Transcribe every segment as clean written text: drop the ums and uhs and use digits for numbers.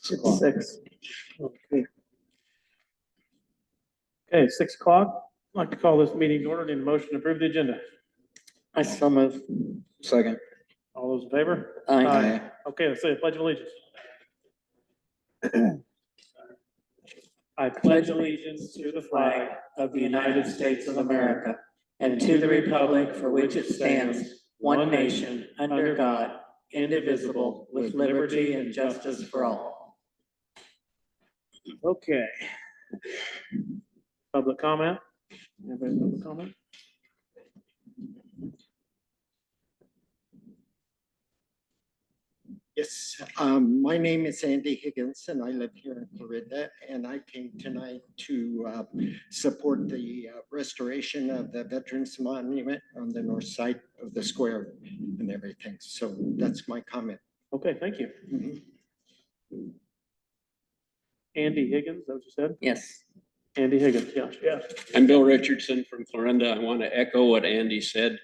Six. Okay. Okay, 6 o'clock. I'd like to call this meeting to order and in motion to approve the agenda. I still move. Second. All those in favor? Aye. Okay, let's say the pledge of allegiance. I pledge allegiance to the flag Of the United States of America and to the republic for which it stands, one nation, under God, indivisible, with liberty and justice for all. Okay. Public comment? Anybody have public comment? Yes, my name is Andy Higgins and I live here in Florida, and I came tonight to support the restoration of the Veterans Monument on the north side of the square and everything. So that's my comment. Okay, thank you. Mhm. Andy Higgins, is that what you said? Yes. Andy Higgins, yeah. I'm Bill Richardson from Florinda. I want to echo what Andy said.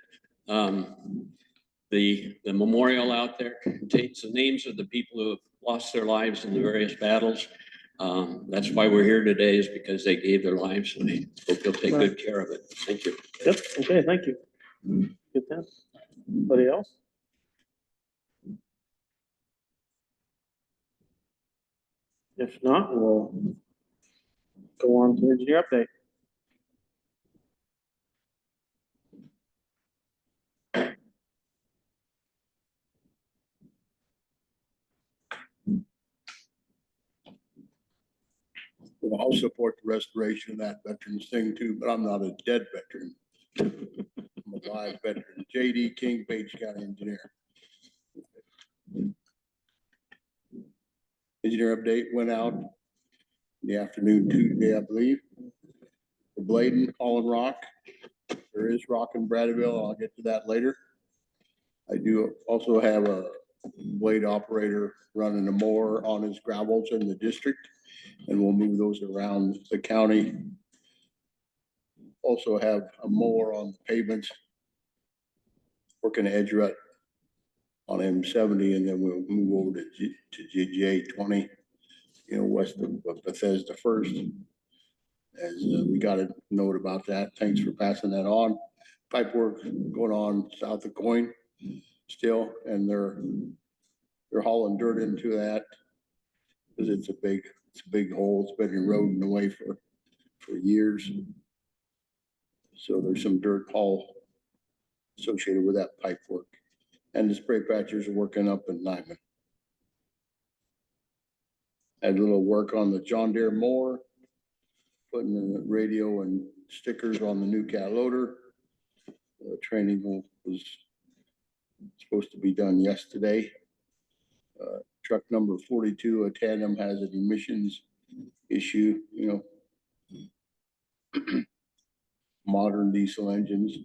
The memorial out there contains the names of the people who have lost their lives in the various battles. That's why we're here today, is because they gave their lives, and I hope you'll take good care of it. Thank you. Yep, okay, thank you. Good then. Anybody else? If not, we'll go on to engineer update. Well, I'll support the restoration of that veterans thing too, but I'm not a dead veteran. I'm a live veteran. JD King, Page County Engineer. Engineer update went out in the afternoon Tuesday, I believe. For Bladen, Holland Rock. There is rock in Braddyville. I'll get to that later. I do also have a blade operator running a mower on his gravels in the district, and we'll move those around the county. Also have a mower on the pavements, working edge rut on M70, and then we'll move over to GJ 20, west of Bethesda First. As we got a note about that. Thanks for passing that on. Pipe work going on south of Coin still, and they're hauling dirt into that because it's a big hole. It's been eroding away for years. So there's some dirt haul associated with that pipe work. And the spray patchers are working up in Nyman. Had a little work on the John Deere mower, putting the radio and stickers on the new cat loader. Training was supposed to be done yesterday. Truck number 42, a tandem, has an emissions issue, modern diesel engines.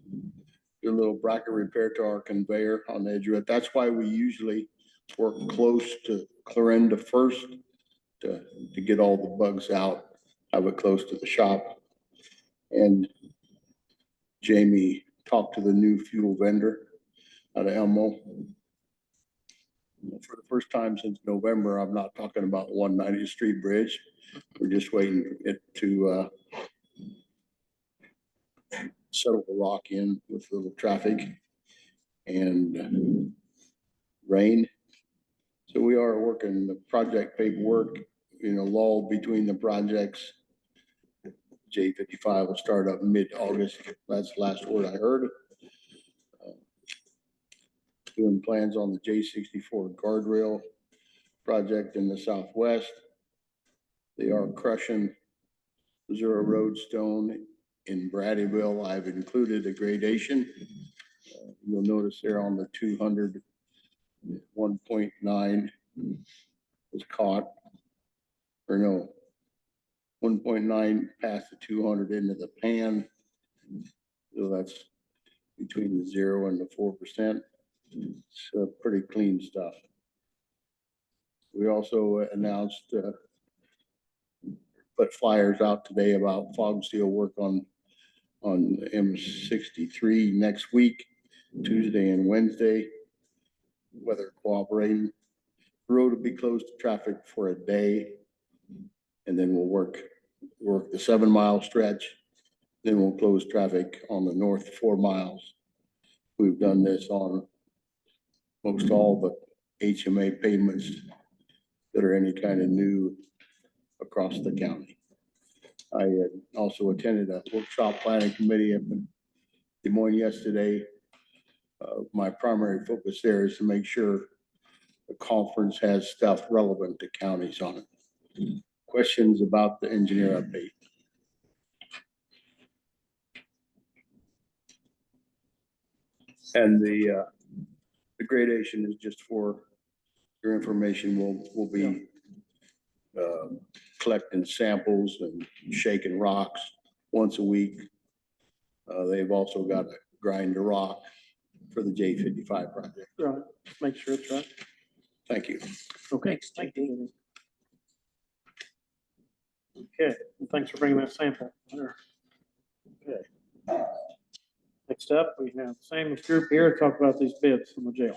Do a little bracket repair to our conveyor on the edge of it. That's why we usually work close to Clarinda first to get all the bugs out, have it close to the shop. And Jamie talked to the new fuel vendor out of Elmo. For the first time since November, I'm not talking about 190th Street Bridge. We're just waiting for it to settle the rock in with little traffic and rain. So we are working the project paperwork, lull between the projects. J55 will start up mid-August. That's the last word I heard. Doing plans on the J64 guardrail project in the southwest. They are crushing Zero Road stone in Braddyville. I've included a gradation. You'll notice there on the 200, 1.9 was caught, or no, 1.9 past the 200 into the pan. So that's between the 0 and the 4%. It's pretty clean stuff. We also announced put flyers out today about fog seal work on M63 next week, Tuesday and Wednesday. Weather cooperating. The road will be closed to traffic for a day. And then we'll work the 7-mile stretch. Then we'll close traffic on the north 4 miles. We've done this on most all the HMA pavements that are any kind of new across the county. I had also attended a workshop planning committee up in Des Moines yesterday. My primary focus there is to make sure the conference has stuff relevant to counties on it. Questions about the engineer update? And the gradation is just for your information. We'll be collecting samples and shaking rocks once a week. They've also got a grind to rock for the J55 project. Right, make sure it's right. Thank you. Okay. Thank you. Okay, well, thanks for bringing that sample. Okay. Next up, we have same group here to talk about these bids from the jail.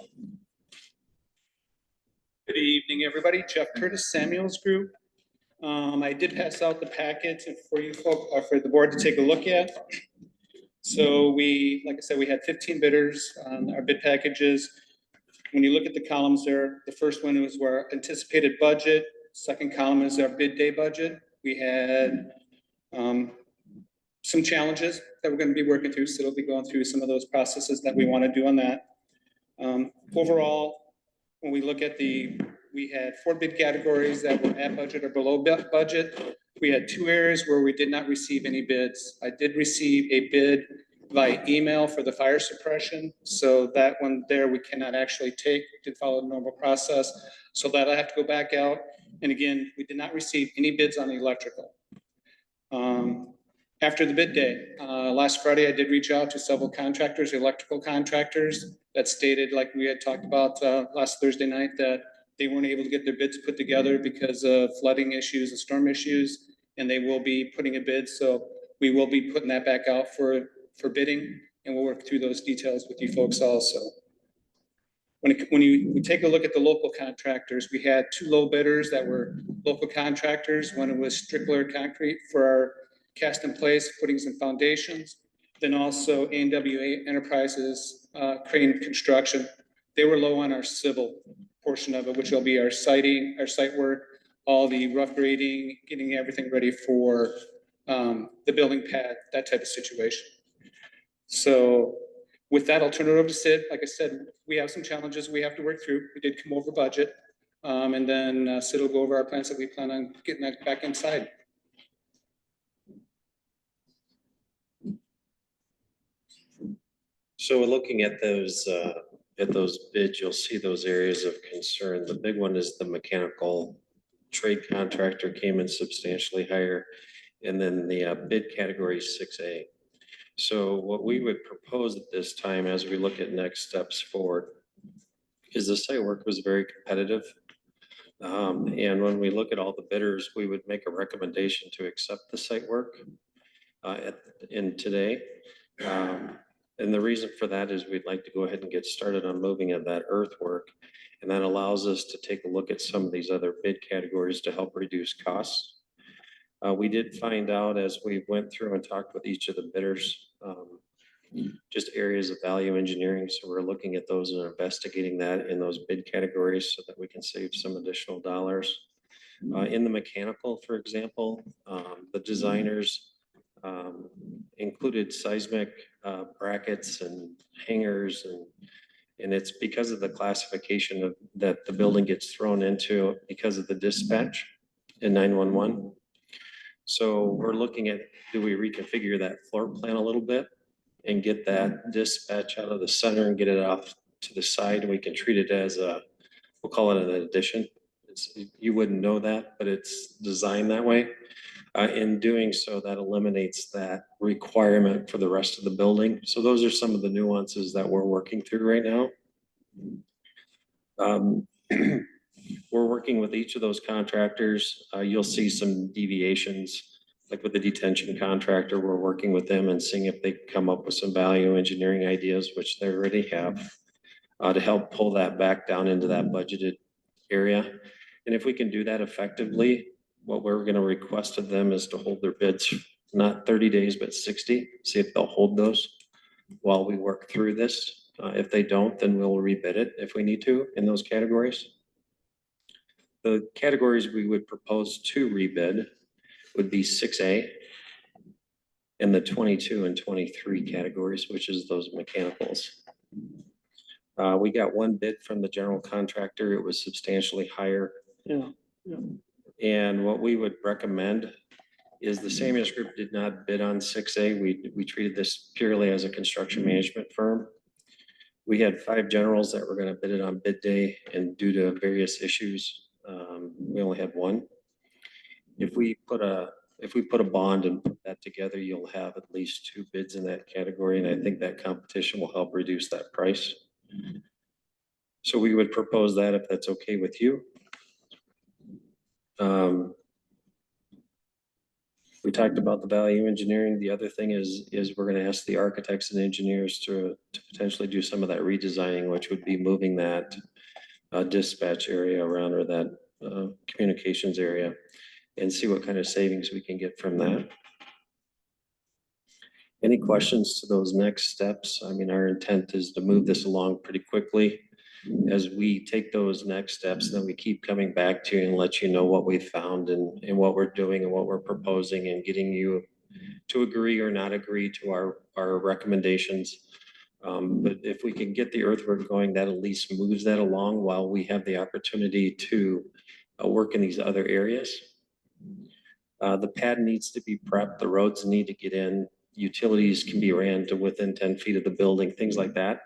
Good evening, everybody. Jeff Curtis, Samuels Group. I did pass out the packets for you folk, for the board to take a look at. So we, like I said, we had 15 bidders on our bid packages. When you look at the columns there, the first one was our anticipated budget. Second column is our bid day budget. We had some challenges that we're going to be working through. So it'll be going through some of those processes that we want to do on that. Overall, when we look at we had 4 bid categories that were at budget or below budget. We had 2 areas where we did not receive any bids. I did receive a bid by email for the fire suppression. So that one there, we cannot actually take, did follow the normal process. So that I have to go back out. And again, we did not receive any bids on the electrical. After the bid day, last Friday, I did reach out to several contractors, electrical contractors that stated, like we had talked about last Thursday night, that they weren't able to get their bids put together because of flooding issues and storm issues, and they will be putting a bid. So we will be putting that back out for bidding, and we'll work through those details with you folks also. When you take a look at the local contractors, we had 2 low bidders that were local contractors. One was Strickler Concrete for our cast in place, footings and foundations. Then also A&W Enterprises, Crane Construction. They were low on our civil portion of it, which will be our siding, our site work, all the rough grading, getting everything ready for the building pad, that type of situation. So with that, I'll turn it over to Sid. Like I said, we have some challenges we have to work through. We did come over budget. And then Sid will go over our plans that we plan on getting that back inside. So looking at those bids, you'll see those areas of concern. The big one is the mechanical trade contractor came in substantially higher. And then the bid category is 6A. So what we would propose at this time, as we look at next steps forward, is the site work was very competitive. And when we look at all the bidders, we would make a recommendation to accept the site work in today. And the reason for that is we'd like to go ahead and get started on moving of that earthwork. And that allows us to take a look at some of these other bid categories to help reduce costs. We did find out as we went through and talked with each of the bidders, just areas of value engineering. So we're looking at those and investigating that in those bid categories so that we can save some additional dollars. In the mechanical, for example, the designers included seismic brackets and hangers, and it's because of the classification of that the building gets thrown into because of the dispatch in 911. So we're looking at, do we reconfigure that floor plan a little bit and get that dispatch out of the center and get it off to the side, and we can treat it as we'll call it an addition. You wouldn't know that, but it's designed that way. In doing so, that eliminates that requirement for the rest of the building. So those are some of the nuances that we're working through right now. We're working with each of those contractors. You'll see some deviations, like with the detention contractor, we're working with them and seeing if they can come up with some value engineering ideas, which they already have, to help pull that back down into that budgeted area. And if we can do that effectively, what we're gonna request of them is to hold their bids, not 30 days, but 60, see if they'll hold those while we work through this. If they don't, then we'll rebid it if we need to in those categories. The categories we would propose to rebid would be 6A and the 22 and 23 categories, which is those mechanicals. We got one bid from the general contractor. It was substantially higher. Yeah. And what we would recommend is the Samius Group did not bid on 6A. We treated this purely as a construction management firm. We had 5 generals that were gonna bid it on bid day, and due to various issues, we only had 1. If we put a bond and put that together, you'll have at least 2 bids in that category, and I think that competition will help reduce that price. So we would propose that if that's okay with you. We talked about the value engineering. The other thing is we're gonna ask the architects and engineers to potentially do some of that redesigning, which would be moving that dispatch area around, or that communications area, and see what kind of savings we can get from that. Any questions to those next steps? I mean, our intent is to move this along pretty quickly. As we take those next steps, then we keep coming back to you and let you know what we found and what we're doing and what we're proposing, and getting you to agree or not agree to our recommendations. But if we can get the earthwork going, that at least moves that along while we have the opportunity to work in these other areas. The pad needs to be prepped, the roads need to get in, utilities can be ran to within 10 feet of the building, things like that.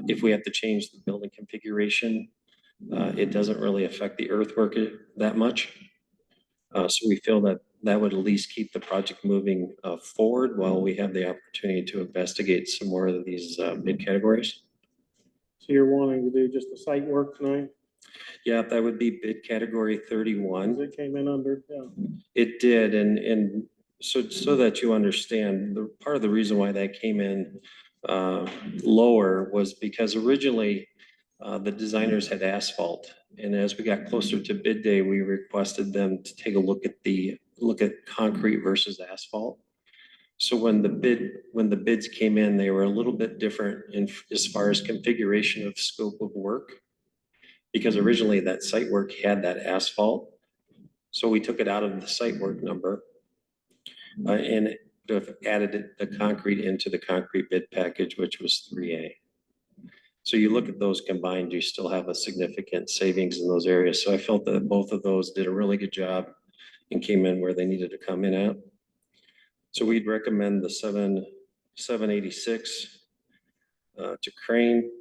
If we have to change the building configuration, it doesn't really affect the earthwork that much. So we feel that that would at least keep the project moving forward while we have the opportunity to investigate some more of these bid categories. So you're wanting to do just the site work tonight? Yeah, that would be bid category 31. It came in under, yeah. It did, and so that you understand, the part of the reason why that came in lower was because originally the designers had asphalt, and as we got closer to bid day, we requested them to take a look at concrete versus asphalt. So when the bids came in, they were a little bit different as far as configuration of scope of work, because originally that site work had that asphalt. So we took it out of the site work number and added the concrete into the concrete bid package, which was 3A. So you look at those combined, you still have a significant savings in those areas. So I felt that both of those did a really good job and came in where they needed to come in at. So we'd recommend the 786 to Crane,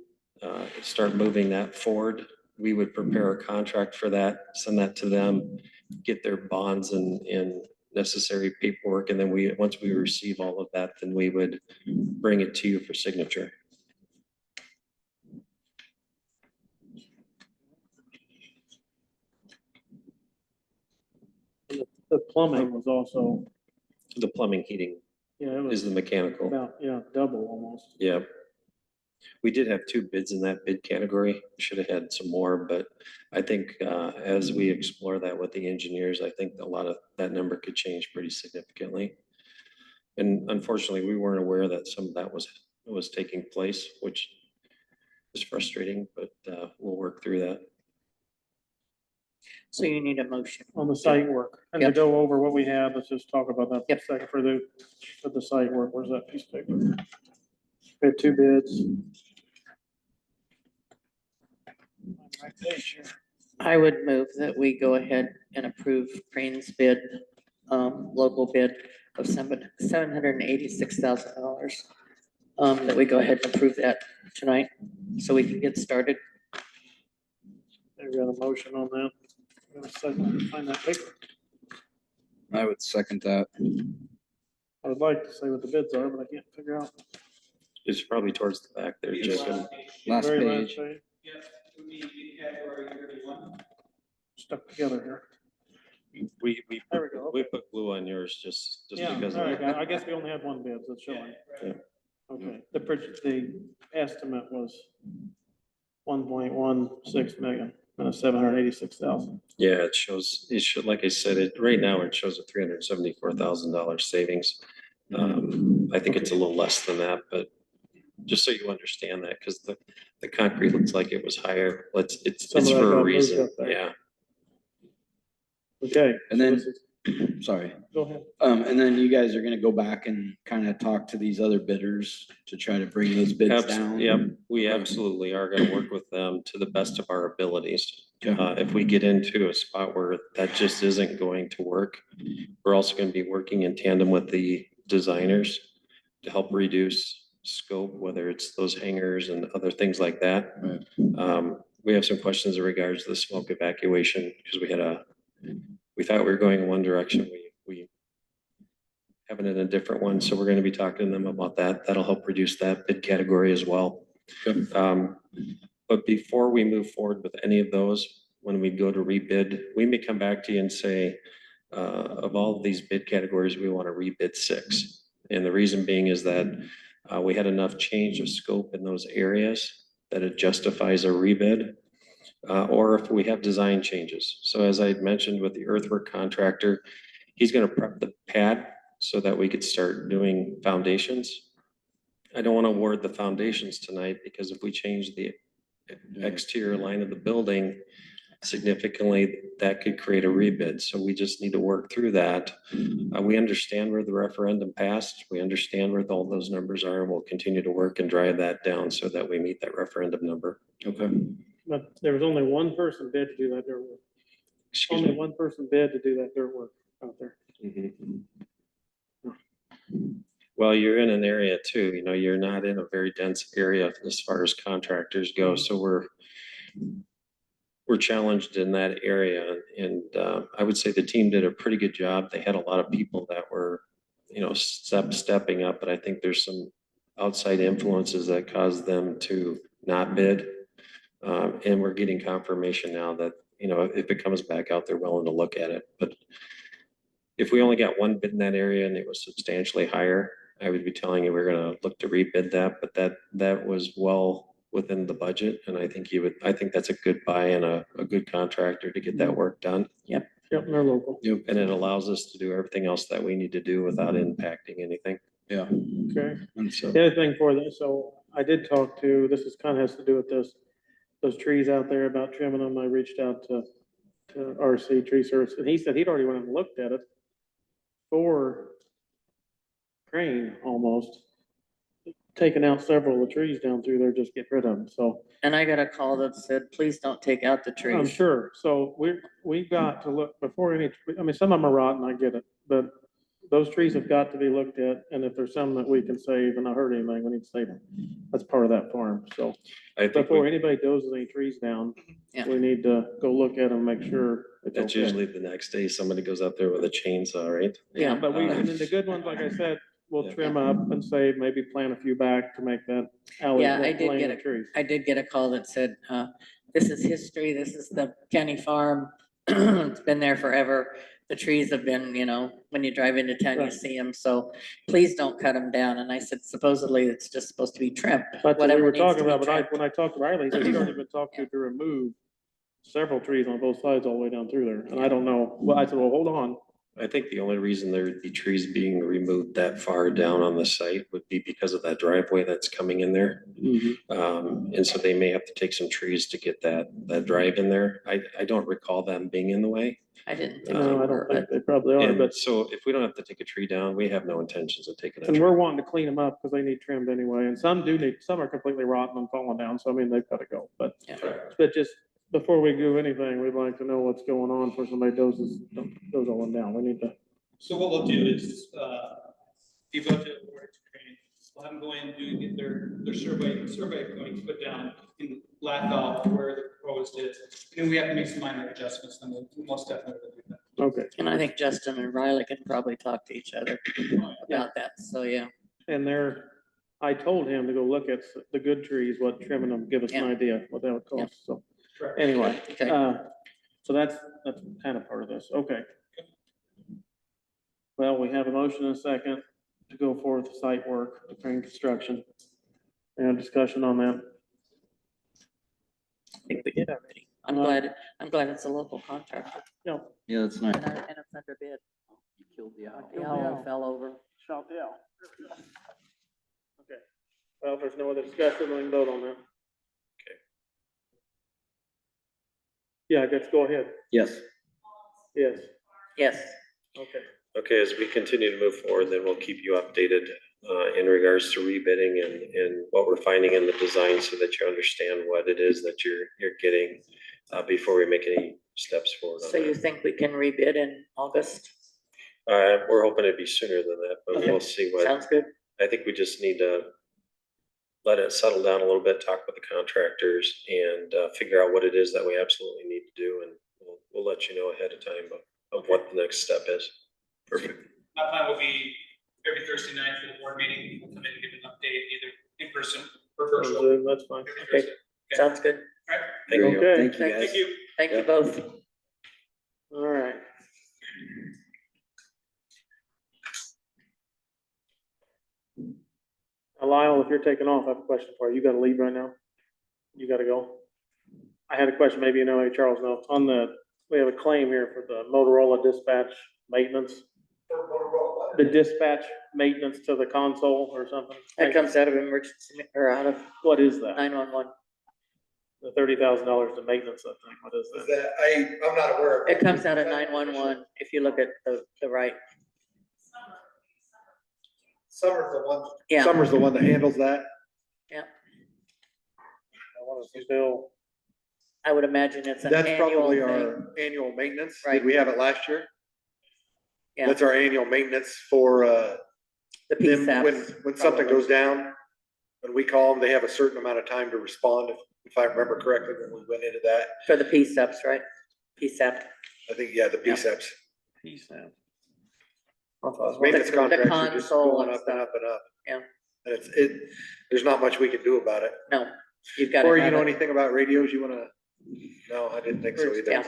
start moving that forward. We would prepare a contract for that, send that to them, get their bonds and necessary paperwork, and then once we receive all of that, then we would bring it to you for signature. The plumbing was also, The plumbing heating yeah, it is was the mechanical. about, yeah, double almost. Yeah. We did have 2 bids in that bid category. Should have had some more, but I think as we explore that with the engineers, I think a lot of that number could change pretty significantly. And unfortunately, we weren't aware that some of that was taking place, which is frustrating, but we'll work through that. So you need a motion. On the site work, and to Yep. go over what we have, let's just talk about that for a Yep. second for the site work. Where's that piece of paper? We had 2 bids. Right there, sure. I would move that we go ahead and approve Crane's bid, local bid of $786,000. That we go ahead and approve that tonight, so we can get started. There we got a motion on that. Got a second, find that paper. I would second that. I would like to say what the bids are, but I can't figure out. It's probably towards the back there, Jacob. Last Very page. be in category 31. Stuck together here. We There we go, we okay. put glue on yours just Yeah, because all of right, that. I guess we only had one bid, so it's showing. Yeah. Okay, the estimate was 1.16 million, 786,000. Yeah, it should, like I said, right now it shows a $374,000 savings. I think it's a little less than that, but just so you understand that, because the concrete looks like it was higher. It's Some of that for got a moved reason, up there. yeah. Okay. And so then- this is- Sorry. Go ahead. And then you guys are gonna go back and kind of talk to these other bidders to try to bring those bids down? Yep, we Okay. absolutely are gonna work with them to the best of our abilities. Okay. If we get into a spot where that just isn't going to work, we're also gonna be working in tandem with the designers to help reduce scope, whether it's those hangers and other things like that. Right. We have some questions in regards to the smoke evacuation, because we thought we were going in one direction, we have it in a different one, so we're gonna be talking to them about that. That'll help reduce that bid category as well. But before we move forward with any of those, when we go to rebid, we may come back to you and say, of all of these bid categories, we want to rebid 6. And the reason being is that we had enough change of scope in those areas that it justifies a rebid. Or if we have design changes. So as I had mentioned with the earthwork contractor, he's gonna prep the pad so that we could start doing foundations. I don't want to award the foundations tonight, because if we change the exterior line of the building significantly, that could create a rebid. So we just need to work through that. We understand where the referendum passed. We understand where all those numbers are, and we'll continue to work and drive that down so that we meet that referendum number. Okay. But there was only one person bid to do that dirt work. Excuse Only me. one person bid to do that dirt work out there. Mhm. Well, you're in an area too, you're not in a very dense area as far as contractors go, so we're challenged in that area, and I would say the team did a pretty good job. They had a lot of people that were, stepping up, but I think there's some outside influences that caused them to not bid. And we're getting confirmation now that, if it comes back out, they're willing to look at it, but if we only got one bid in that area and it was substantially higher, I would be telling you we're gonna look to rebid that, but that was well within the budget, and I think that's a good buy and a good contractor to get that work done. Yep, they're local. And it allows us to do everything else that we need to do without impacting anything. Yeah. Okay. And so, The other thing for this, so I did talk to, this is kind of has to do with those trees out there about trimming them. I reached out to RC Tree Service, and he said he'd already went and looked at it for Crane almost, taking out several of the trees down through there, just get rid of them, so. And I got a call that said, please don't take out the I'm trees. sure, so we've got to look before some of them are rotten, I get it, but those trees have got to be looked at, and if there's some that we can save and not hurt anything, we need to save them. That's part of that farm, so I think before anybody dozes any trees down, Yeah. we need to go look at them, make sure it's that's okay. usually the next day, somebody goes out there with a chainsaw, right? Yeah, but and then the good ones, like I said, we'll Yeah. trim up and save, maybe plant a few back to make that alley. Yeah, I that did lane get of it. trees. I did get a call that said, this is history, this is the county farm, it's been there forever. The trees have been, when you drive into town, you Right. see them, so please don't cut them down. And I said, supposedly it's just supposed to be trimmed. That's what we whatever were needs to talking be about, but trimmed. when I talked to Riley, he said he'd already been talked to remove several trees on both sides all the way down through there, and I don't know, well, I said, well, hold on. I think the only reason there would be trees being removed that far down on the site would be because of that driveway that's coming in there. And so they may have to take some trees to get that drive in there. I don't recall them being in the way. I didn't think they No, I were, don't think but they probably are, And but, so if we don't have to take a tree down, we have no intentions of taking a and tree. we're wanting to clean them up, because they need trimmed anyway, and some are completely rotten and falling down, so I mean, they've gotta go, but. Yeah. But just, before we do anything, we'd like to know what's going on for somebody dozes all them down, we need to. So what we'll do is, be able to award it to Crane. We'll have them go in and get their survey points put down and black out where the proposed is. And then we have to make some minor adjustments, and we'll most definitely do that. Okay, and I think Justin and Riley can probably talk to each other about that, so yeah. and I told him to go look at the good trees, what trimming them, give us an Yeah. idea what that would Yeah. cost, so. Anyway, Okay. so that's kind of part of this, okay. Well, we have a motion and a second to go forward with site work, during construction. And discussion on that. I think we did already. I'm glad it's a local contractor Yeah. Yeah, that's nice. and it's under bid. You killed the owl. The owl fell over. Shout the owl. Okay, well, if there's no other discussion, we can vote on that. Okay. Yeah, I guess go ahead. Yes. Yes, Yes, okay. Okay, as we continue to move forward, then we'll keep you updated in regards to rebidding and what we're finding in the design so that you understand what it is that you're getting before we make any steps forward on so you that. think we can rebid in August? We're hoping it'd be sooner than that, but Okay. we'll see what, Sounds good. I think we just need to let it settle down a little bit, talk with the contractors and figure out what it is that we absolutely need to do. And we'll let you know ahead of time of what the next step is. Perfect. My plan will be every Thursday night for the board meeting, we'll come in and give an update either in person or virtual. Zoom, that's fine. Every Okay. Thursday. Sounds good. All right, Thank you. Okay. Thank you, Thank guys. thank you. Thank you Yep. both. All right. Now, Lyle, if you're taking off, I have a question for you. You gotta leave right now? You gotta go? I had a question, maybe you know, maybe Charles knows. We have a claim here for the Motorola dispatch maintenance. The dispatch maintenance to the console or something? That comes out of emergency or out of What is that? 911. The $30,000 to maintenance, I think. What is that? I'm not aware of. It comes out of 911 if you look at the right, Summer's the one. yeah. Summer's the one that handles that. I want to bill. I would imagine it's an That's annual probably thing. our annual maintenance. Right. Did we have it last year? Yeah. That's our annual maintenance for, The them, when PSAPs. something goes down. When we call them, they have a certain amount of time to respond, if I remember correctly, when we went into that. For the PSAPs, right? PSAP. I think, yeah, the Yeah. PSAPs. PSAP. Maintenance The contracts are just console going and up and stuff. up and up. Yeah. And there's not much we can do about it. No, you've got to Corey, you have know it. anything about radios you wanna? No, I didn't think so either. Yeah.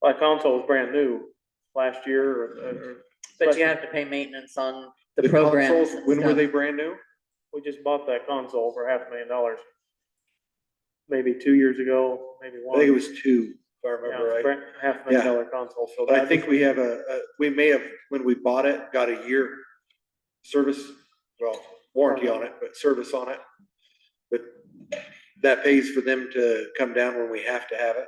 My console was brand new last year or. But you have to pay maintenance on the The programs consoles, and when were stuff. they brand new? We just bought that console for $500,000. Maybe 2 years ago, maybe I one. think it was two, if I Yeah, remember right. $500,000 console, so But I that think we have we may have, when we bought it, got a year service, well, warranty on it, but service on it. But that pays for them to come down when we have to have it.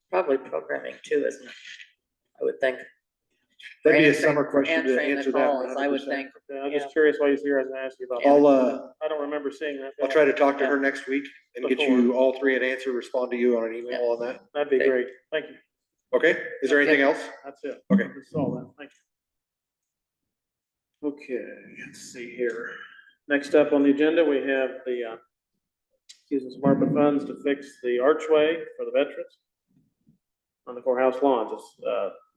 Probably programming too, isn't it? I would think. That'd be a Answering- summer question to answering the answer that calls, I would 100%. think. Yeah, I'm Yeah. just curious why you're here. I was gonna ask you about that. I don't remember seeing that. I'll try to talk to her next week and get you Before. all three an answer, respond to you on an email on that. That'd be Okay. great. Thank you. Okay, is there anything else? That's it. Okay. That's all that. Thank you. Okay, let's see here. Next up on the agenda, we have using some ARPA funds to fix the archway for the veterans on the courthouse lawns.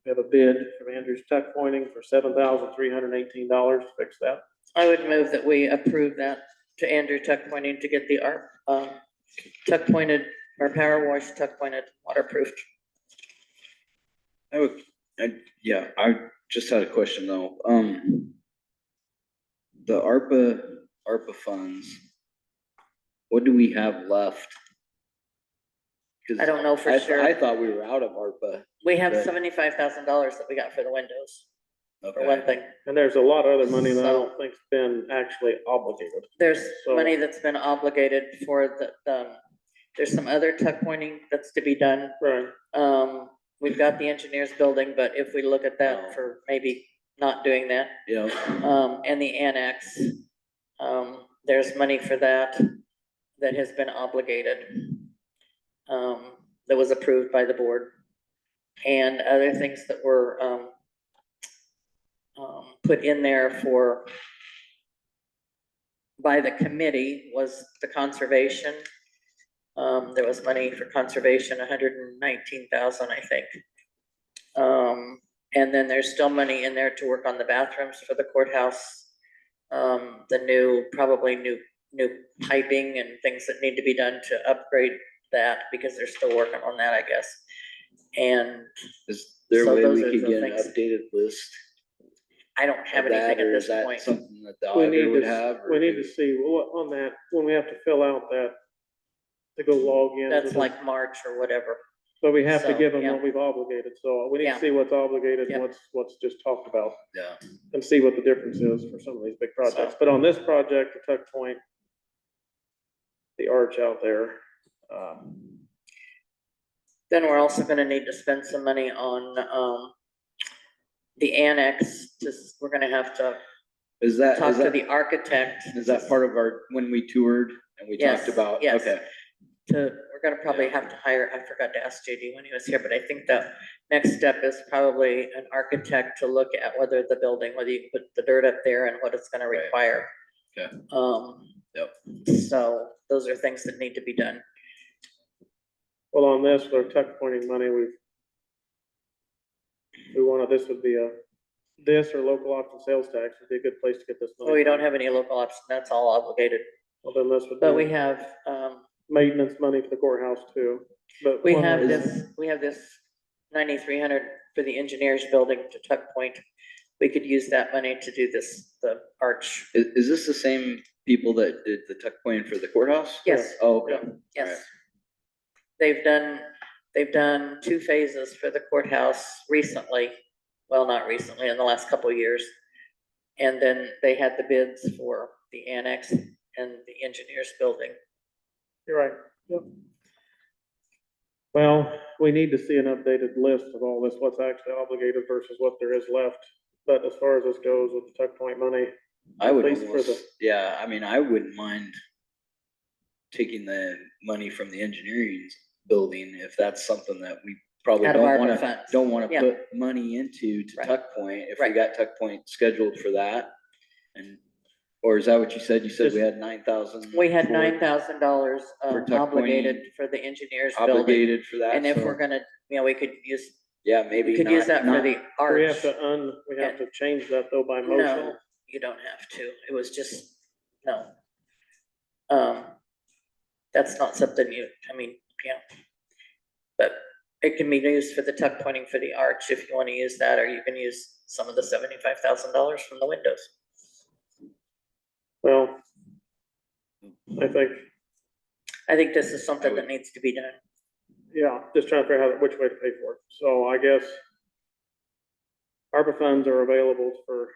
We have a bid from Andrews Tuck Pointing for $7,318 to fix that. I would move that we approve that to Andrew Tuck Pointing to get the tuck pointed or power wash tuck pointed waterproofed. I just had a question though. The ARPA funds, what do we have left? 'Cause I don't know for I sure. thought we were out of ARPA. We have Right. $75,000 that we got for the windows, for one Okay. thing. And there's a lot of other money that I So- don't think's been actually obligated. There's So- money that's been obligated for there's some other tuck pointing that's to be done. Right. We've got the engineers building, but if we look at that for maybe not doing that, Yeah, and the annex, there's money for that that has been obligated. That was approved by the board. And other things that were, put in there by the committee was the conservation. There was money for conservation, 119,000, I think. And then there's still money in there to work on the bathrooms for the courthouse. Probably new piping and things that need to be done to upgrade that because they're still working on that, I guess. And Is there So a way those we are could the get an things. updated list I don't have of anything that, at or this is that point. something that the We auditor need would to, have? or we need do- to see what, on that, when we have to fill out that, to go log in. That's like March or whatever. But we have to so, give them yeah. what we've obligated, so we need Yeah. to see what's obligated, Yeah. and what's just talked about, Yeah, and see what the difference is for some of these big projects. But on this project, the tuck point, the arch out there, Then we're also gonna need to spend some money on, the annex, just, we're gonna have to is that, talk is to that, the architect. is that part of our, when we toured and we talked Yes, about? yes. Okay, We're gonna probably have to hire, I forgot to ask JD when he was here, but I think the next step is probably an architect to look at whether the building, whether you put the dirt up there and what it's gonna Right. require. Okay. Yep. So those are things that need to be done. well, on this, for tuck pointing money, we wanted, this would be this or local option sales tax would be a good place to get this money. Well, we don't from. have any local option, that's all obligated, Well, then this would but we be have, maintenance money for the courthouse too, but. we one have way- this 9,300 for the engineers building to Tuck Point. We could use that money to do this, the arch. is this the same people that did the tuck point for the courthouse? Yes, Oh, okay. yes. They've done 2 phases for the courthouse recently, well, not recently, in the last couple of years. And then they had the bids for the annex and the engineers building. You're right, yep. Well, we need to see an updated list of all this, what's actually obligated versus what there is left. But as far as this goes with the tuck point money, I would At least for almost, yeah, I mean, I wouldn't mind taking the money from the engineering building if that's something that we probably Out of don't ARPA wanna, funds. don't wanna Yeah. put money into to Right. tuck point, if we Right. got tuck point scheduled for that. And, or is that what you said? You said we Just- had 9,000? We had for- $9,000 For Tuck obligated Pointing. for the engineers building. Obligated for that, And if so, we're gonna, we could use, yeah, maybe we could use not, that for not, the we have arch. to we have to change that though by No, motion. you don't have to. It was just, no. That's not something you, yeah. But it can be used for the tuck pointing for the arch if you want to use that, or you can use some of the $75,000 from the windows. Well, I think, this is something that needs to be done. yeah, just trying to figure out which way to pay for it. So I guess ARPA funds are available for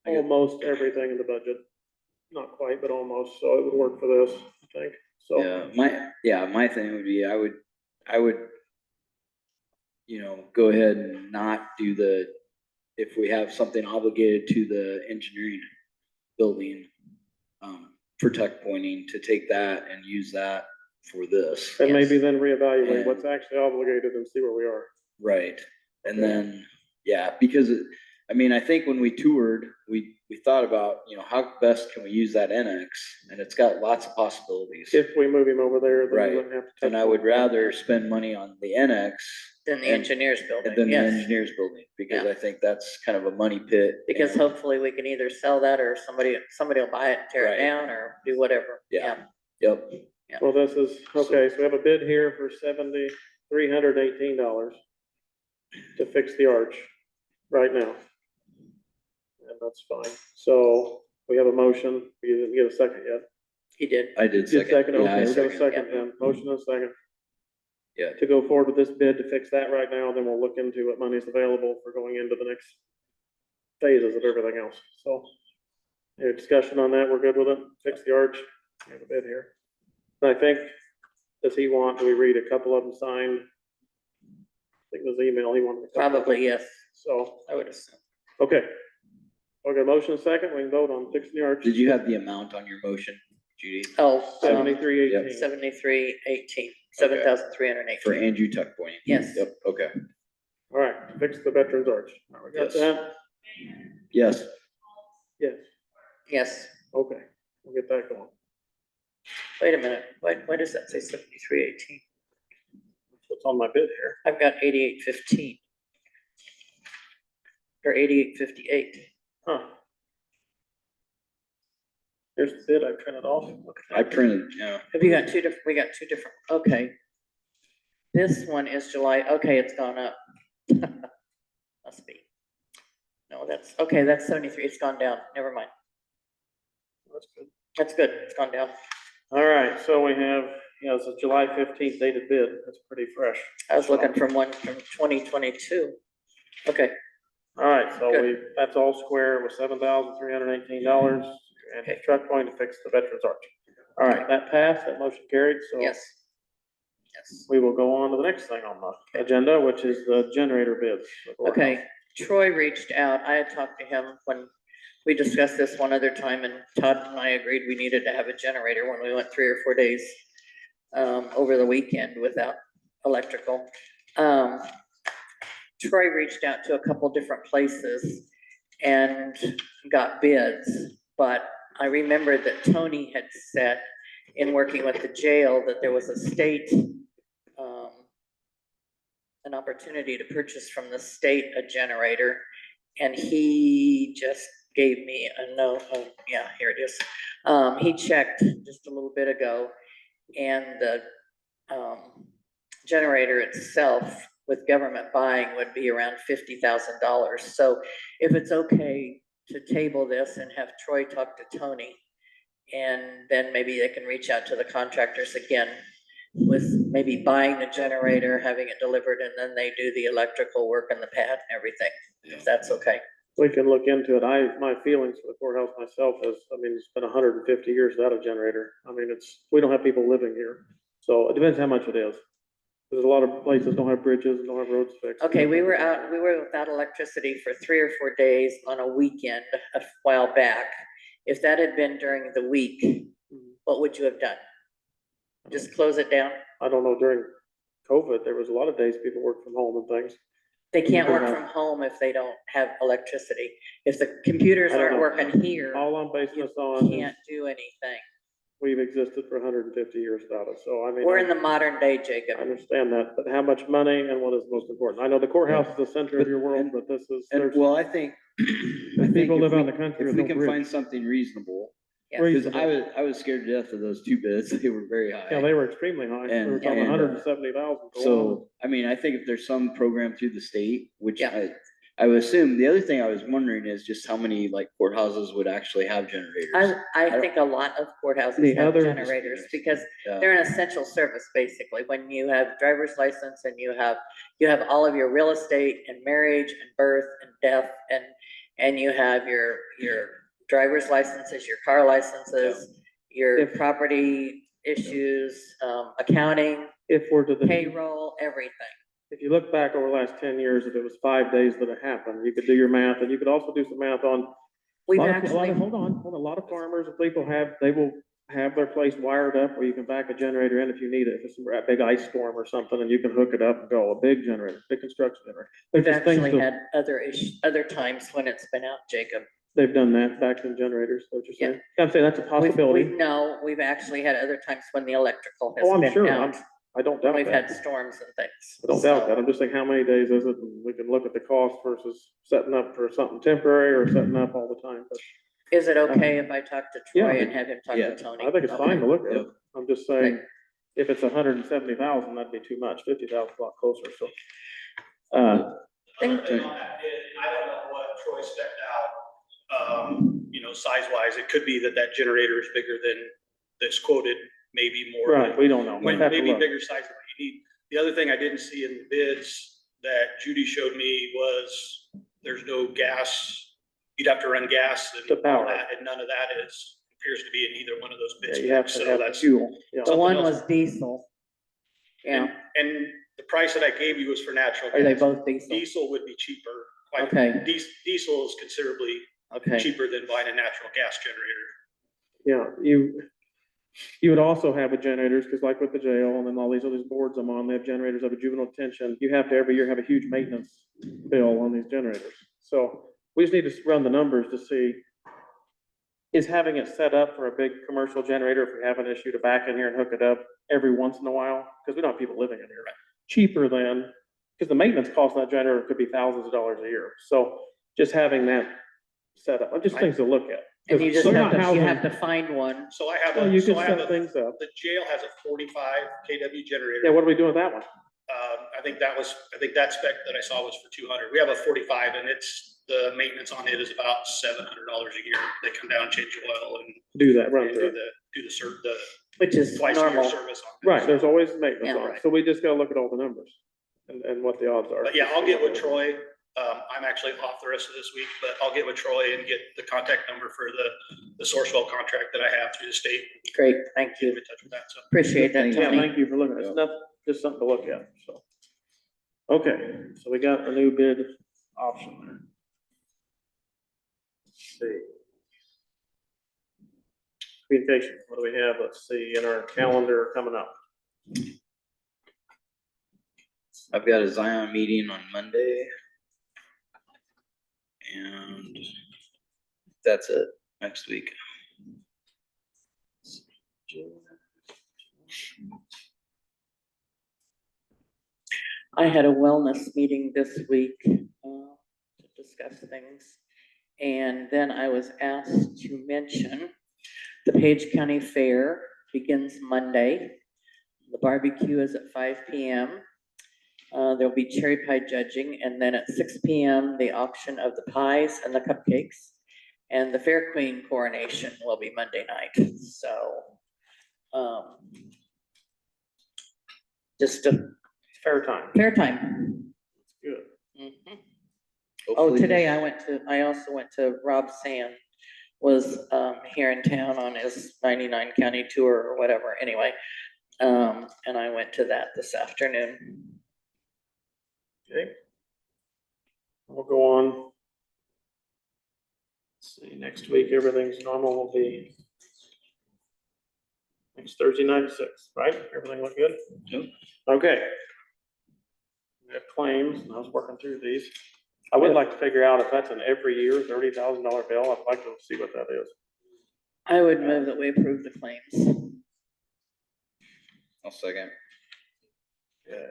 I guess- almost everything in the budget. Not quite, but almost, so it would work for this, I think, so. my thing would be, I would, go ahead and not do if we have something obligated to the engineering building, for tuck pointing, to take that and use that for this. And maybe Yes. then reevaluate And- what's actually obligated and see where we are. Right, and Okay. then, yeah, because, I think when we toured, we thought about, how best can we use that annex? And it's got lots of possibilities. If we move him over there, then we Right. wouldn't have to. touch And I would one. rather spend money on the annex Then the And- engineers building, than the yes. engineers building, because Yeah. I think that's kind of a money pit. Because and- hopefully we can either sell that or somebody will buy it and tear Right. it down or do whatever. Yeah. Yep, Well, this is, okay, so we have a bid here for $7,318 to fix the arch right now. And that's fine. So we have a motion. You didn't get a second yet. He did. I did Did second. second, Yeah, I okay, we got a seconded. second yeah. then. Motion and a second. Yeah. To go forward with this bid to fix that right now, then we'll look into what money's available for going into the next phases of everything else. So any discussion on that? We're good with it? Fix the arch. We have a bid here. And I think, do we read a couple of them signed? I think it was email, he wanted. a couple. Probably, yes. So, I would assume. okay. Okay, motion and second, we can vote on fixing the arch. Did you have the amount on your motion, Judy? Oh, 7318. 7318, 7,318. For Andrew Tuck Pointing? Yes. Yep, okay. All right, fix the veterans arch. All right, we got Yes. that? Yes, Yes, Yes. okay, we'll get that going. Wait a minute. Why does that say 7318? What's on my bid here? I've got 8815. Or 8858. Huh. Here's the bid I printed off. I printed, yeah. Have you got we got two different, okay. This one is July, okay, it's gone up. Must be. No, that's, okay, that's 73, it's gone down, never mind. That's good. That's good, it's gone down. All right, so we have, this is July 15th dated bid. That's pretty fresh. I was looking from one from 2022. Okay, All right, so Good. that's all square with $7,318 and a truck going to fix the Veterans Arch. All right, that passed, that motion carried, so yes. Yes, we will go on to the next thing on the agenda, which is the generator bids. okay. Troy reached out. I had talked to him when we discussed this one other time, and Todd and I agreed we needed to have a generator when we went 3 or 4 days over the weekend without electrical. Troy reached out to a couple different places and got bids, but I remembered that Tony had said in working with the jail that there was a state, an opportunity to purchase from the state a generator, and he just gave me a note. Oh, yeah, here it is. He checked just a little bit ago, and the generator itself with government buying would be around $50,000. So if it's okay to table this and have Troy talk to Tony, and then maybe they can reach out to the contractors again with maybe buying the generator, having it delivered, and then they do the electrical work and the pad and everything, if that's okay. We can look into it. My feelings for the courthouse myself is, it's been 150 years without a generator. We don't have people living here. So it depends how much it is. There's a lot of places don't have bridges, don't have roads fixed. Okay, we were without electricity for 3 or 4 days on a weekend a while back. If that had been during the week, what would you have done? Just close it down? I don't know, during COVID, there was a lot of days people worked from home and things. They can't work from home if they don't have electricity. If the computers I don't aren't know. working here, All I'm basing you this on is can't do anything. we've existed for 150 years without it. So We're in the modern day, Jacob. I understand that, but how much money and what is most important? I know the courthouse is the center of your world, but this is, And there's well, I think people live if out in the country if with we no can find bridge. something reasonable, Yeah. because I was scared to death of those two bids. They were very Yeah, high. they were extremely high. They were And- talking and, 170,000 for one. So, I think if there's some program through the state, which Yeah. I would assume, the other thing I was wondering is just how many like courthouses would actually have generators. I think a lot of courthouses The have other- generators because Yeah. they're an essential service, basically. When you have driver's license and you have all of your real estate and marriage and birth and death and you have your driver's licenses, your car licenses, your If- property issues, accounting, If we're to the, payroll, everything. if you look back over the last 10 years, if it was 5 days that it happened, you could do your math and you could also do some math on. We've a lot actually, of- Hold on, a lot of farmers and people they will have their place wired up where you can back a generator in if you need it. If it's a big ice storm or something and you can hook it up and go, a big generator, big construction generator. They're we've just things actually to- had other times when it's been out, Jacob. They've done that, back in generators, what you're Yeah. saying? I'm saying that's a possibility. We've actually had other times when the electrical Oh, I'm has sure. been out. I don't doubt We've had that. storms and things. I don't doubt that. I'm just saying, how many days is it? And we can look at the cost versus setting up for something temporary or setting up all the time. But Is it okay if I talk to Yeah. Troy and have him talk Yeah. to Tony? I think it's fine to look at it. Yep. I'm just saying, if it's 170,000, that'd be too much. 50,000 is a lot closer, so. Thank Other thing on that bid, I don't know what Troy stepped out, size wise, it could be that generator is bigger than this quoted, maybe more. Right, we don't know. We'll have to Maybe look. bigger size than what you need. The other thing I didn't see in the bids that Judy showed me was there's no gas. You'd have to run gas and To power all that, and none of that appears to be in either one of those Yeah, bids. you have So to have the that's- fuel. Yeah. The one Something was diesel. Yeah, And the price that I gave you was for natural are they gas. both diesel? Diesel would be cheaper. quite- Okay. Diesel is considerably Okay, cheaper than buying a natural gas generator. Yeah, you would also have a generators, because like with the jail and then all these other boards I'm on, they have generators of a juvenile detention. You have to every year have a huge maintenance bill on these generators. So we just need to run the numbers to see, is having it set up for a big commercial generator, if we have an issue, to back in here and hook it up every once in a while, because we don't have people living in here, cheaper than, because the maintenance cost on that generator could be thousands of dollars a year. So just having that set up, just things to look at. And you just They're have not to, you housing. have to find one. So I have Well, you so can I have set things up. the jail has a 45 KW generator. Yeah, what are we doing with that one? I think that spec that I saw was for 200. We have a 45 and the maintenance on it is about $700 a year. They come down, change oil and Do that, run do through the, it. do the ser, the Which is twice a year normal. service on it. Right, there's always maintenance Yeah, on it, right. so we just gotta look at all the numbers and what the odds are. But yeah, I'll get with Troy. I'm actually off the rest of this week, but I'll get with Troy and get the contact number for the Sourcewell contract that I have through the state. Great, thank Get you. in touch with that, so. Appreciate that, Yeah, Tony. thank you for looking, it's nothing, just something to look at, so. Okay, so we got a new bid option there. Let's see. Communication, what do we have? Let's see, in our calendar coming up. I've got a Zion meeting on Monday. And that's it next week. I had a wellness meeting this week to discuss things. And then I was asked to mention the Page County Fair begins Monday. The barbecue is at 5 p.m. There'll be cherry pie judging, and then at 6 p.m., the auction of the pies and the cupcakes. And the Fair Queen coronation will be Monday night, so. Just a Fair time, fair time. good. Mhm. Oh, Hopefully today this- I also went to Rob Sand, was here in town on his 99 county tour or whatever, anyway. And I went to that this afternoon. Okay. We'll go on. Let's see, next week, everything's normal, will be next Thursday night at 6, right? Everything look good? Yep. Okay. We have claims, and I was working through these. I would like to figure out if that's an every year $30,000 bill. I'd like to see what that is. I would move that we approve the claims. I'll second. Okay.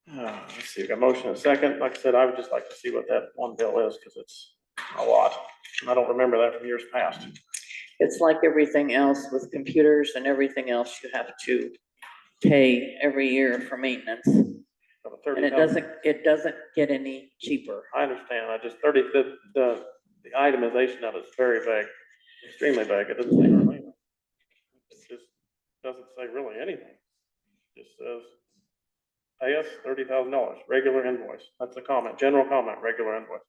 Let's see, we got motion and second. Like I said, I would just like to see what that one bill is, because it's a lot. And I don't remember that from years past. It's like everything else with computers and everything else you have to pay every year for maintenance. So the And 30,000 it doesn't get any cheaper. I understand, I just, the itemization of it's very vague, extremely vague, it doesn't say really anything. It just doesn't say really anything. It just says, pay us $30,000, regular invoice, that's the comment, general comment, regular invoice.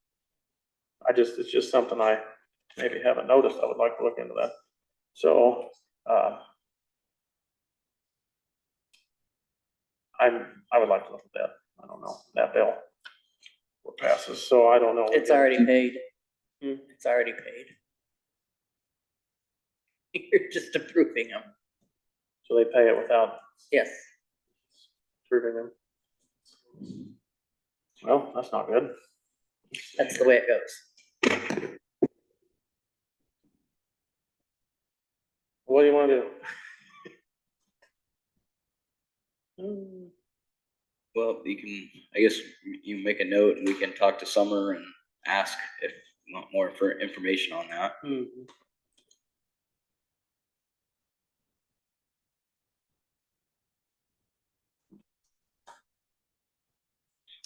It's just something I maybe haven't noticed, I would like to look into that. So, I would like to look at that, I don't know, that bill. What passes, so I don't know. It's already paid. Hmm. It's already paid. You're just approving them. So they pay it without Yes. approving them. Well, that's not good. That's the way it goes. What do you want to do? Well, you can, I guess you make a note and we can talk to Summer and ask if you want more for information on that. Mhm.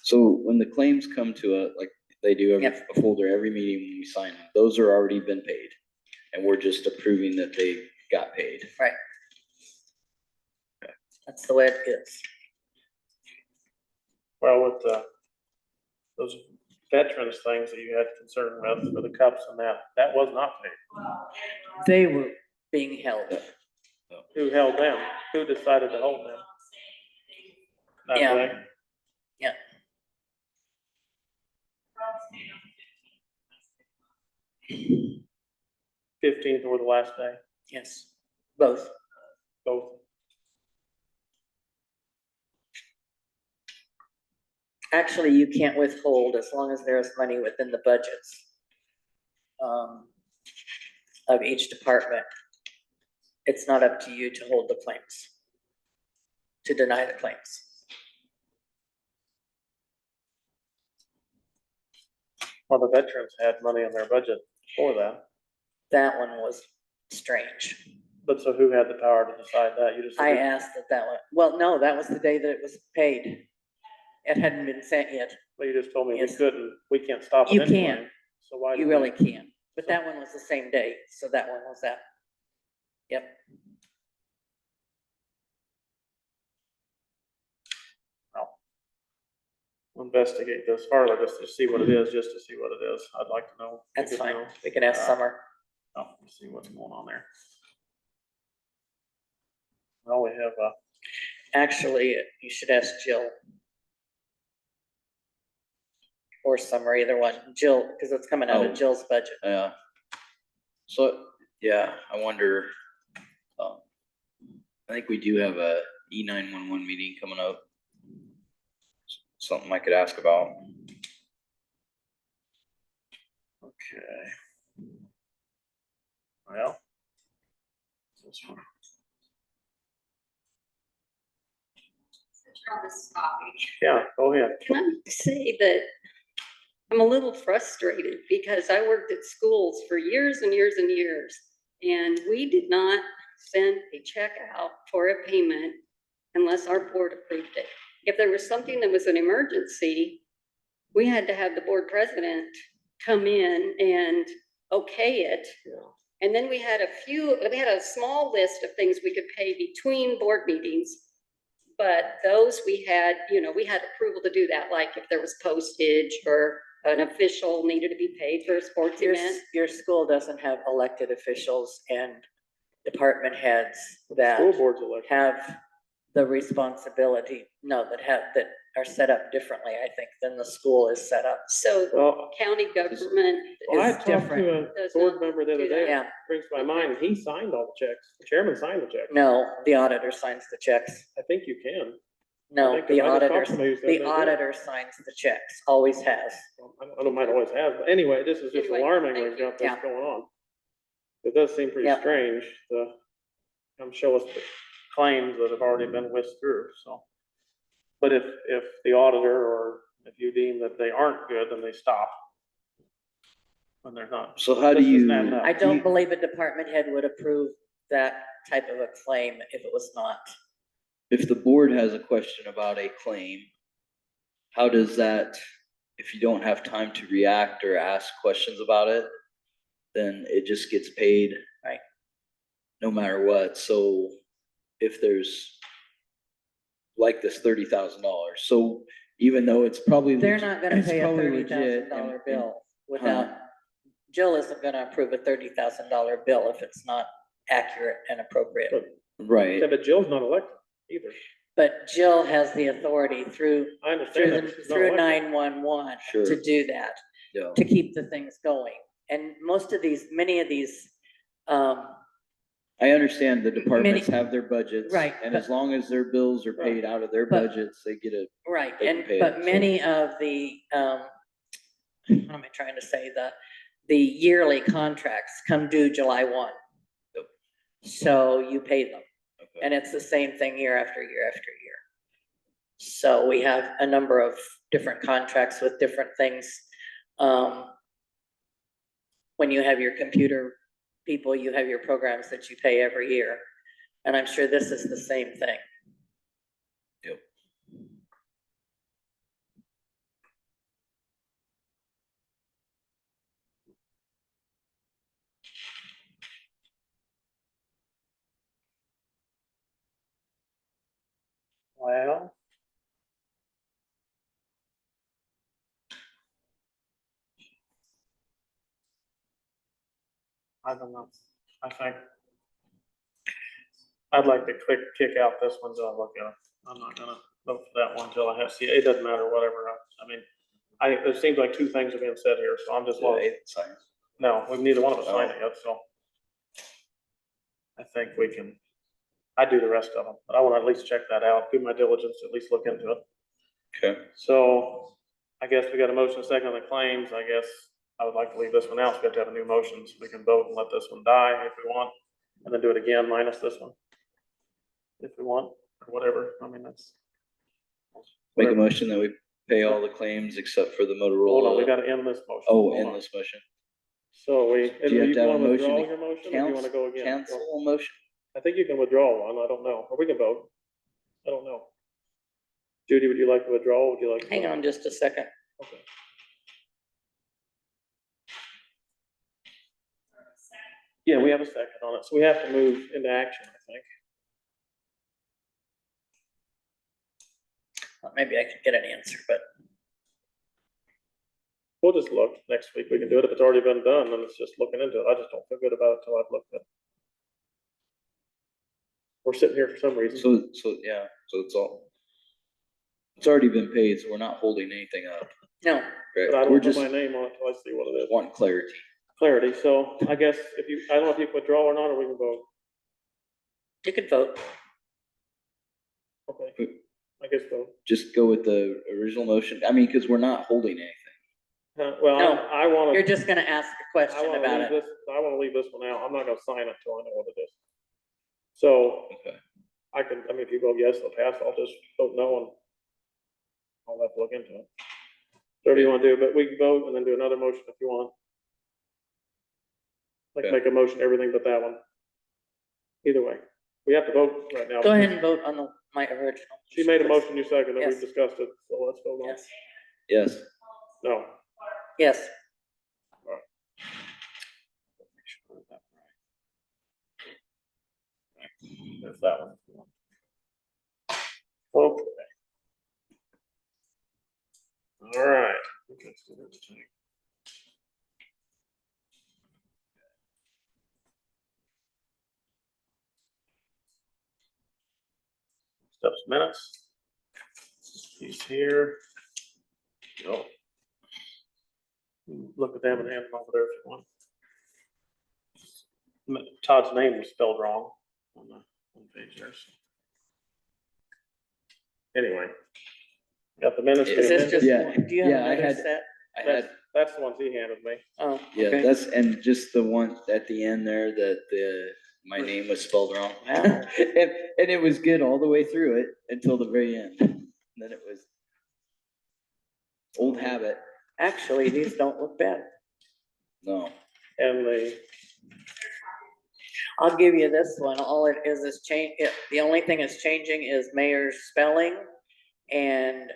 So when the claims come to a, like they do every Yep. a folder every meeting when we sign them, those are already been paid. And we're just approving that they got paid. Right. That's the way it is. Well, with those veterans things that you had concern with for the cups and that was not paid. They were being held. Who held them? Who decided to hold them? That Yeah. way? Yeah. Fifteenth or the last day, Yes, both. both. Actually, you can't withhold as long as there's money within the budgets of each department. It's not up to you to hold the claims, to deny the claims. Well, the veterans had money in their budget for that, That one was strange. but so who had the power to decide that? You just. I asked that one, well, no, that was the day that it was paid. It hadn't been sent yet. Well, you just told me we Yes. couldn't, we can't stop it You anyway. can't. So why? You did really they- can, but that one was the same day, so that one was that. Yep. We'll investigate this further, just to see what it is, just to see what it is. I'd like to know. That's Good to fine. know. We can ask Summer. Oh, see what's going on there. Well, we have, Actually, you should ask Jill. Or Summer, either one. Jill, because it's coming out Oh. of Jill's budget. Yeah. So, yeah, I wonder, I think we do have a E911 meeting coming up. Something I could ask about. okay. Well. This one. Yeah, go ahead. Can I say that I'm a little frustrated because I worked at schools for years and years and years. And we did not send a check out for a payment unless our board approved it. If there was something that was an emergency, we had to have the board president come in and okay it. And then we had a small list of things we could pay between board meetings. But those we had approval to do that, like if there was postage or an official needed to be paid for a sports event. Your school doesn't have elected officials and department heads School that board's election. have the responsibility, that are set up differently, I think, than the school is set up. So Well, county government well, I is talked to different. a Does board not member the other do day, Yeah, brings to my mind, he signed all the checks. The chairman signed the check. no, the auditor signs the checks. I think you can. No, I think the I just talked to auditor, somebody who said the they did. auditor signs the checks, always has. I don't mind, always have, but anyway, this is just Anyway, alarming, thank we've you. got this Yeah. going on. It does seem pretty Yep. strange to come show us the claims that have already been whisked through, so. But if the auditor, or if you deem that they aren't good, then they stop. When they're not. So how do This is you? not enough. I don't believe a department head would approve that type of a claim if it was not. If the board has a question about a claim, how does that, if you don't have time to react or ask questions about it, then it just gets paid. Right. No matter what, so if there's like this $30,000, so even though it's probably. They're legit- not gonna it's pay a probably $30,000 legit bill without, Jill isn't gonna approve a $30,000 bill if it's not accurate and appropriate. Right, Yeah, but Jill's not elected either. But Jill has the authority through, I understand that. but she's not through elected. 911 Sure. to do that, yeah. to keep the things going. And many of these, I understand the departments have their budgets. Right, And but- as long as their bills are paid out of their But- budgets, they get it. right, They can and, pay but it, so. many of the, what am I trying to say, the yearly contracts come due July 1. Yep. So you pay them, Okay. and it's the same thing year after year after year. So we have a number of different contracts with different things. When you have your computer people, you have your programs that you pay every year. And I'm sure this is the same thing. Yep. Well. I don't know, I think. I'd like to kick out this one till I look at it. I'm not gonna vote for that one till I have, see, it doesn't matter, whatever, I mean, there seems like two things are being said here, so I'm just lost. No, we neither one of us signed it yet, so. I think we can, I'd do the rest of them, but I wanna at least check that out, do my diligence, at least look into it. Okay. So I guess we got a motion second on the claims. I guess I would like to leave this one out. So we have to have a new motion so we can vote and let this one die if we want. And then do it again minus this one. If we want, or whatever. I mean, that's. Make a motion that we pay all the claims except for the Hold on, we Motorola. gotta end this motion. Oh, Hold in on. this motion. So we, Do you have to have a wanna motion withdraw to your motion, or do you wanna go again? Cancel a motion? I think you can withdraw one, I don't know, or we can vote. I don't know. Judy, would you like to withdraw, would you like? to Hang vote? on just a second. Okay. Yeah, we have a second on it, so we have to move into action, I think. Maybe I could get an answer, but We'll just look, next week we can do it, if it's already been done, then it's just looking into it, I just don't feel good about it till I've looked at it. We're sitting here for some reason. So, yeah, so it's already been paid, so we're not holding anything up. no, Correct? But I don't We're put just my name on it till I see what it is. want clarity. Clarity, so I guess if you, I don't know if you can withdraw or not, or we can vote. you could vote. Okay, I guess vote. Just go with the original motion. I mean, because we're not holding anything. Well, No, I wanna. You're just gonna ask a I question wanna about leave it. this, I wanna leave this one out, I'm not gonna sign it till I know what it is. So, Okay. I can, I mean, if you vote yes, it'll pass, I'll just vote no and I'll have to look into it. Whatever you wanna do, but we can vote and then do another motion if you want. Like Okay. make a motion, everything but that one. Either way, we have to vote right now. Go ahead and vote on my original. She made a motion, you seconded, we Yes. discussed it, so let's vote on it. Yes, Yes. No, yes. that's that one. Okay. All right. Steps minutes. He's here. Go. Look at them and hand them over there if you want. Todd's name was spelled wrong on the page there. So. Anyway. Got the minutes. Is this just, Yeah, do you have yeah, I another had- set? That's the ones he handed me. Oh, Yeah, okay. that's, and just the one at the end there that my name was spelled wrong. Wow. And it was good all the way through it until the very end. Then it was old habit. Actually, these don't look bad. No. And I'll give you this one. All it is change, the only thing that's changing is mayor's spelling. And,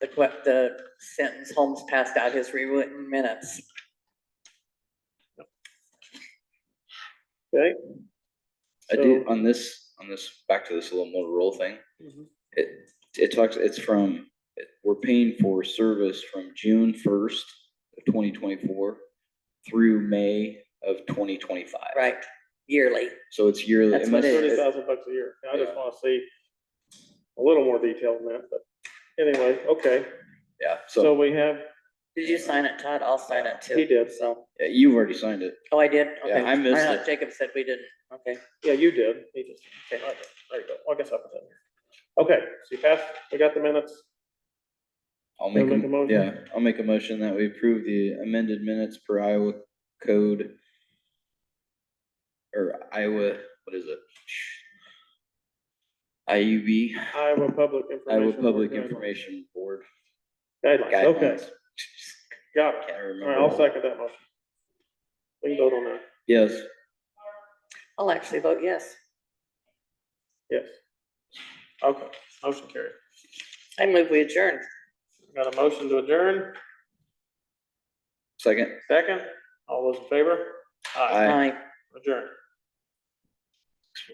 the sentence Holmes passed out his rewritten minutes. okay. I do, So- on this, back to this little Motorola thing. Mhm. It talks, we're paying for service from June 1st of 2024 through May of 2025. Right, yearly. So it's yearly. That's It what must- it is. $30,000 a year. I just Yeah. wanna see a little more detail than that, but anyway, okay. Yeah, So so we have, Did you sign it, Todd? I'll sign it too. he did. So, yeah, you've already signed it. oh, I did? Yeah, Okay. I missed thought it. Jacob said we didn't. Okay. Yeah, you did. He just, okay, there you go. I guess I put that here. Okay, so you passed, we got the minutes. I'll make Wanna make a motion? yeah, I'll make a motion that we approve the amended minutes per Iowa code. Or Iowa, what is it? IUB, Iowa Public Information. Iowa Board Public Guidelines. Information Board Guidelines, okay, guidelines. got it. Can't All remember. right, I'll second that motion. We can vote on that. Yes, I'll actually vote yes. Yes. Okay, motion carried. I move we adjourn. Got a motion to adjourn, second. second, all those in favor? Aye. Aye. Adjourn.